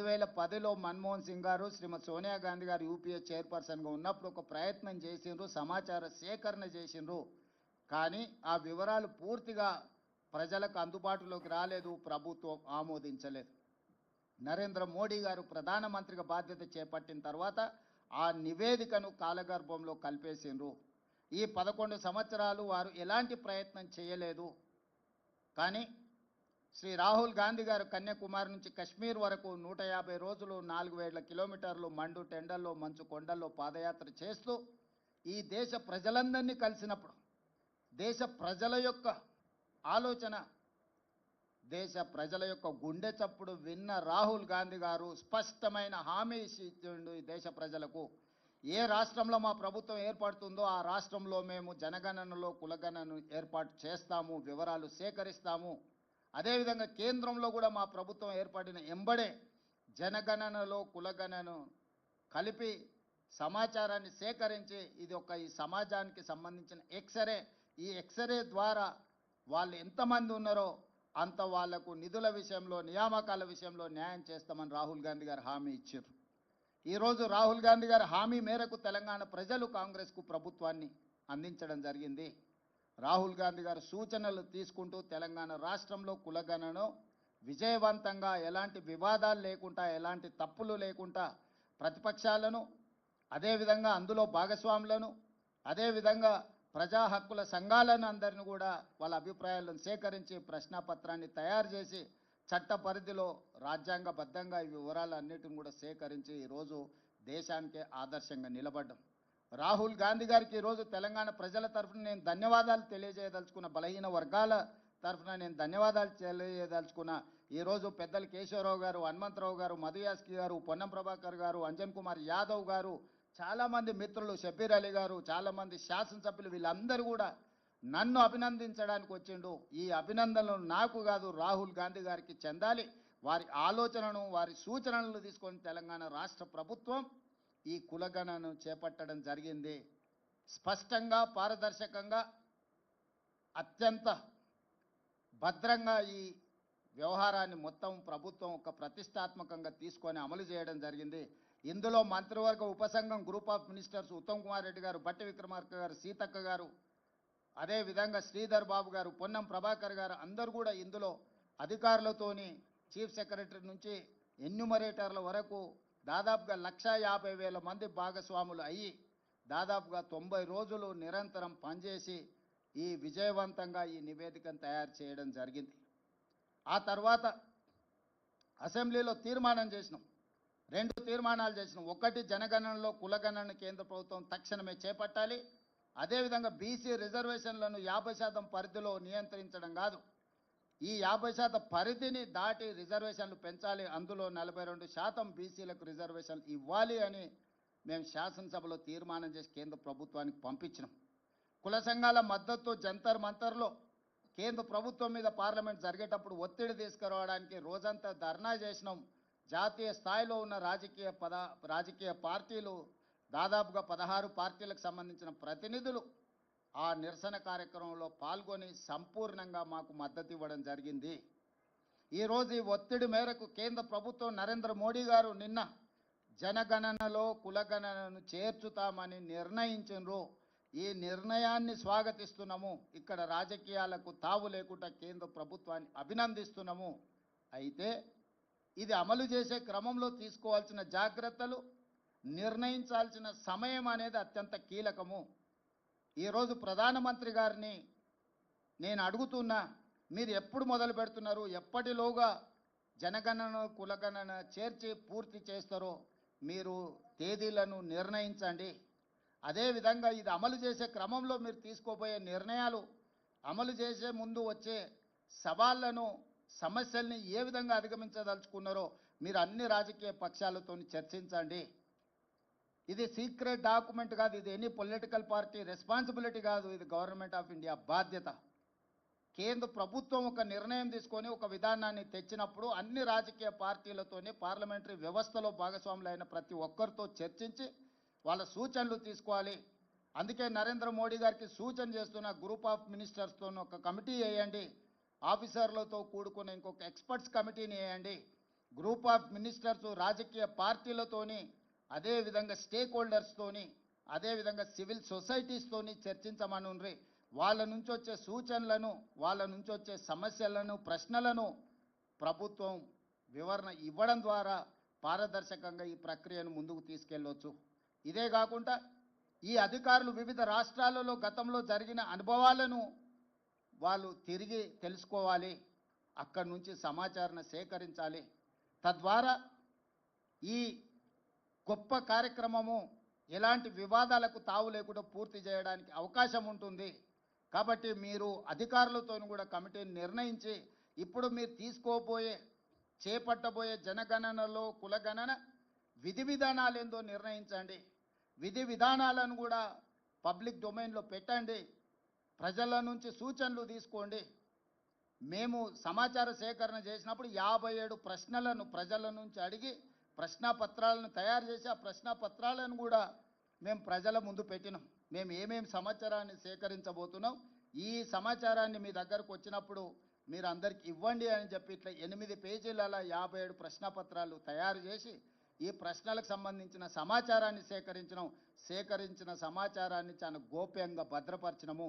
2010లో మన్మోహన్ సింగ్ గారు శ్రీమతి సోనియా గాంధీ గారు యూపీఏ చైర్పర్సన్గా ఉన్నప్పుడు ఒక ప్రయత్నం చేసిండ్రు, సమాచార సేకరణ చేసిండ్రు. కానీ ఆ వివరాలు పూర్తిగా ప్రజలకు అందుబాటులోకి రాలేదు, ప్రభుత్వం ఆమోదించలేదు. నరేంద్ర మోడీ గారు ప్రధానమంత్రిగా బాధ్యత చేపట్టిన తర్వాత ఆ నివేదికను కాలగర్భంలో కలిపేసిండ్రు. ఈ 11 సంవత్సరాలు వారు ఎలాంటి ప్రయత్నం చేయలేదు. కానీ శ్రీ రాహుల్ గాంధీ గారు కన్యాకుమారి నుంచి కశ్మీర్ వరకు 150 రోజులు 4000 కిలోమీటర్లు మండు టెండల్లో మంచు కొండల్లో పాదయాత్ర చేస్తూ ఈ దేశ ప్రజలందరినీ కలిసినప్పుడు దేశ ప్రజల యొక్క ఆలోచన, దేశ ప్రజల యొక్క గుండె చప్పుడు విన్న రాహుల్ గాంధీ గారు స్పష్టమైన హామీ ఇచ్చిండు ఈ దేశ ప్రజలకు. ఏ రాష్ట్రంలో మా ప్రభుత్వం ఏర్పడుతుందో ఆ రాష్ట్రంలో మేము జనగణనలో కులగణనను ఏర్పాటు చేస్తాము, వివరాలు సేకరిస్తాము. అదేవిధంగా కేంద్రంలో కూడా మా ప్రభుత్వం ఏర్పడిన ఎంబడే జనగణనలో కులగణనను కలిపి సమాచారాన్ని సేకరించి ఇది ఈ సమాజానికి సంబంధించిన ఎక్స్రే, ఈ ఎక్స్రే ద్వారా వాళ్ళు ఎంతమంది ఉన్నారో అంత వాళ్లకు నిధుల విషయంలో, నియామకాల విషయంలో న్యాయం చేస్తామని రాహుల్ గాంధీ గారు హామీ ఇచ్చారు. ఈరోజు రాహుల్ గాంధీ గారి హామీ మేరకు తెలంగాణ ప్రజలు కాంగ్రెస్కు ప్రభుత్వాన్ని అందించడం జరిగింది. రాహుల్ గాంధీ గారు సూచనలు తీసుకుంటూ తెలంగాణ రాష్ట్రంలో కులగణను విజయవంతంగా ఎలాంటి వివాదాలు లేకుండా, ఎలాంటి తప్పులు లేకుండా ప్రతిపక్షాలను, అదేవిధంగా అందులో భాగస్వాములను, అదేవిధంగా ప్రజా హక్కుల సంఘాలను అందరిని కూడా వాళ్ళ అభిప్రాయాలను సేకరించి ప్రశ్నాపత్రాన్ని తయారు చేసి చట్ట పరిధిలో రాజ్యాంగబద్ధంగా ఈ వివరాలన్నిటిని కూడా సేకరించి ఈరోజు దేశానికే ఆదర్శంగా నిలబడ్డాం. రాహుల్ గాంధీ గారికి ఈరోజు తెలంగాణ ప్రజల తరఫున నేను ధన్యవాదాలు తెలియజేయదలుచుకున్న, బలహీన వర్గాల తరఫున నేను ధన్యవాదాలు తెలియజేయదలుచుకున్న. ఈరోజు పెద్దలు కేశవరావు గారు, హనుమంతరావు గారు, మధుయాస్కి గారు, పొన్నం ప్రభాకర్ గారు, అంజన్ కుమార్ యాదవ్ గారు, చాలామంది మిత్రులు, షబీర్ అలీ గారు, చాలామంది శాసనసభ్యులు, వీళ్ళందరూ కూడా నన్ను అభినందించడానికి వచ్చిండు. ఈ అభినందనలు నాకు కాదు, రాహుల్ గాంధీ గారికి చెందాలి. వారి ఆలోచనను, వారి సూచనలను తీసుకొని తెలంగాణ రాష్ట్ర ప్రభుత్వం ఈ కులగణను చేపట్టడం జరిగింది. స్పష్టంగా, పారదర్శకంగా, అత్యంత భద్రంగా ఈ వ్యవహారాన్ని మొత్తం ప్రభుత్వం ఒక ప్రతిష్టాత్మకంగా తీసుకొని అమలు చేయడం జరిగింది. ఇందులో మంత్రివర్గ ఉపసంఘం group of ministers Uttam Kumar Reddy గారు, బట్టి విక్రమార్క గారు, సీతక్క గారు, అదేవిధంగా శ్రీధర్ బాబు గారు, పొన్నం ప్రభాకర్ గారు అందరూ కూడా ఇందులో అధికారులతోని చీఫ్ సెక్రటరీ నుంచి ఎన్యూమరేటర్ల వరకు దాదాపుగా 150,000 మంది భాగస్వాములు అయ్యి దాదాపుగా 90 రోజులు నిరంతరం పనిచేసి ఈ విజయవంతంగా ఈ నివేదికను తయారు చేయడం జరిగింది. ఆ తర్వాత అసెంబ్లీలో తీర్మానం చేసినాం, 2 తీర్మానాలు చేసినాం. ఒకటి, జనగణనలో కులగణన కేంద్ర ప్రభుత్వం తక్షణమే చేపట్టాలి. అదేవిధంగా బీసీ రిజర్వేషన్లను 50% పరిధిలో నియంత్రించడం కాదు, ఈ 50% పరిధిని దాటి రిజర్వేషన్లు పెంచాలి. అందులో 42% బీసీలకు రిజర్వేషన్లు ఇవ్వాలి అని మేము శాసనసభలో తీర్మానం చేసి కేంద్ర ప్రభుత్వానికి పంపించినాం. కుల సంఘాల మద్దతు జంతర్ మంతర్లో కేంద్ర ప్రభుత్వం మీద పార్లమెంట్ జరిగేటప్పుడు ఒత్తిడి తీసుకురావడానికి రోజంతా ధర్నా చేసినాం. జాతీయ స్థాయిలో ఉన్న రాజకీయ పార్టీలు దాదాపుగా 16 పార్టీలకు సంబంధించిన ప్రతినిధులు ఆ నిరసన కార్యక్రమంలో పాల్గొని సంపూర్ణంగా మాకు మద్దతు ఇవ్వడం జరిగింది. ఈరోజు ఈ ఒత్తిడి మేరకు కేంద్ర ప్రభుత్వం నరేంద్ర మోడీ గారు నిన్న జనగణనలో కులగణనను చేర్చుతామని నిర్ణయించారు. ఈ నిర్ణయాన్ని స్వాగతిస్తున్నాము. ఇక్కడ రాజకీయాలకు తావు లేకుండా కేంద్ర ప్రభుత్వాన్ని అభినందిస్తున్నాము. అయితే ఇది అమలు చేసే క్రమంలో తీసుకోవాల్సిన జాగ్రత్తలు, నిర్ణయించాల్సిన సమయం అనేది అత్యంత కీలకము. ఈరోజు ప్రధానమంత్రి గారిని నేను అడుగుతున్నా, మీరు ఎప్పుడు మొదలు పెడుతున్నారు, ఎప్పటిలోగా జనగణన కులగణన చేర్చి పూర్తి చేస్తారో మీరు తేదీలను నిర్ణయించండి. అదేవిధంగా ఇది అమలు చేసే క్రమంలో మీరు తీసుకోబోయే నిర్ణయాలు, అమలు చేసే ముందు వచ్చే సవాళ్లను, సమస్యల్ని ఏ విధంగా అధిగమించదలుచుకున్నారో మీరు అన్ని రాజకీయ పక్షాలతో చర్చించండి. ఇది సీక్రెట్ డాక్యుమెంట్ కాదు, ఇది ఎనీ పొలిటికల్ పార్టీ రెస్పాన్సిబిలిటీ కాదు, ఇది గవర్నమెంట్ ఆఫ్ ఇండియా బాధ్యత. కేంద్ర ప్రభుత్వం ఒక నిర్ణయం తీసుకొని ఒక విధానాన్ని తెచ్చినప్పుడు అన్ని రాజకీయ పార్టీలతోనే పార్లమెంటరీ వ్యవస్థలో భాగస్వాములైన ప్రతి ఒక్కరితో చర్చించి వాళ్ళ సూచనలు తీసుకోవాలి. అందుకే నరేంద్ర మోడీ గారికి సూచన చేస్తున్న, గ్రూప్ ఆఫ్ మినిస్టర్స్తో ఒక కమిటీ వేయండి, ఆఫీసర్లతో కూడుకున్న ఇంకొక ఎక్స్పర్ట్స్ కమిటీని వేయండి. గ్రూప్ ఆఫ్ మినిస్టర్స్ రాజకీయ పార్టీలతోని అదేవిధంగా స్టేక్ హోల్డర్స్తోని అదేవిధంగా సివిల్ సొసైటీస్తోని చర్చించమనుండ్రి. వాళ్ళ నుంచి వచ్చే సూచనలను వాళ్ళ నుంచి వచ్చే సమస్యలను ప్రశ్నలను ప్రభుత్వం వివరణ ఇవ్వడం ద్వారా పారదర్శకంగా ఈ ప్రక్రియను ముందుకు తీసుకెళ్ళవచ్చు. ఇదే కాకుండా ఈ అధికారులు వివిధ రాష్ట్రాలలో గతంలో జరిగిన అనుభవాలను వాళ్ళు తిరిగి తెలుసుకోవాలి, అక్కడి నుంచి సమాచారాన్ని సేకరించాలి. తద్వారా ఈ గొప్ప కార్యక్రమము ఎలాంటి వివాదాలకు తావు లేకుండా పూర్తి చేయడానికి అవకాశం ఉంటుంది. కాబట్టి మీరు అధికారులతో కూడా కమిటీని నిర్ణయించి ఇప్పుడు మీరు తీసుకోబోయే చేపట్టబోయే జనగణనలో కులగణన విధి విధానాలు ఏందో నిర్ణయించండి. విధి విధానాలను కూడా పబ్లిక్ డొమైన్లో పెట్టండి. ప్రజల నుంచి సూచనలు తీసుకోండి. మేము సమాచార సేకరణ చేసినప్పుడు 57 ప్రశ్నలను ప్రజల నుంచి అడిగి ప్రశ్నాపత్రాలను తయారు చేసి ఆ ప్రశ్నాపత్రాలను కూడా మేము ప్రజల ముందు పెట్టినాం. మేము ఏమేమి సమాచారాన్ని సేకరించబోతున్నాం, ఈ సమాచారాన్ని మీ దగ్గరకు వచ్చినప్పుడు మీరు అందరికి ఇవ్వండి అని చెప్పి ఇట్లా 8 పేజీల 57 ప్రశ్నాపత్రాలు తయారు చేసి ఈ ప్రశ్నలకు సంబంధించిన సమాచారాన్ని సేకరించిన సమాచారాన్ని చాలా గోప్యంగా భద్రపరిచినము.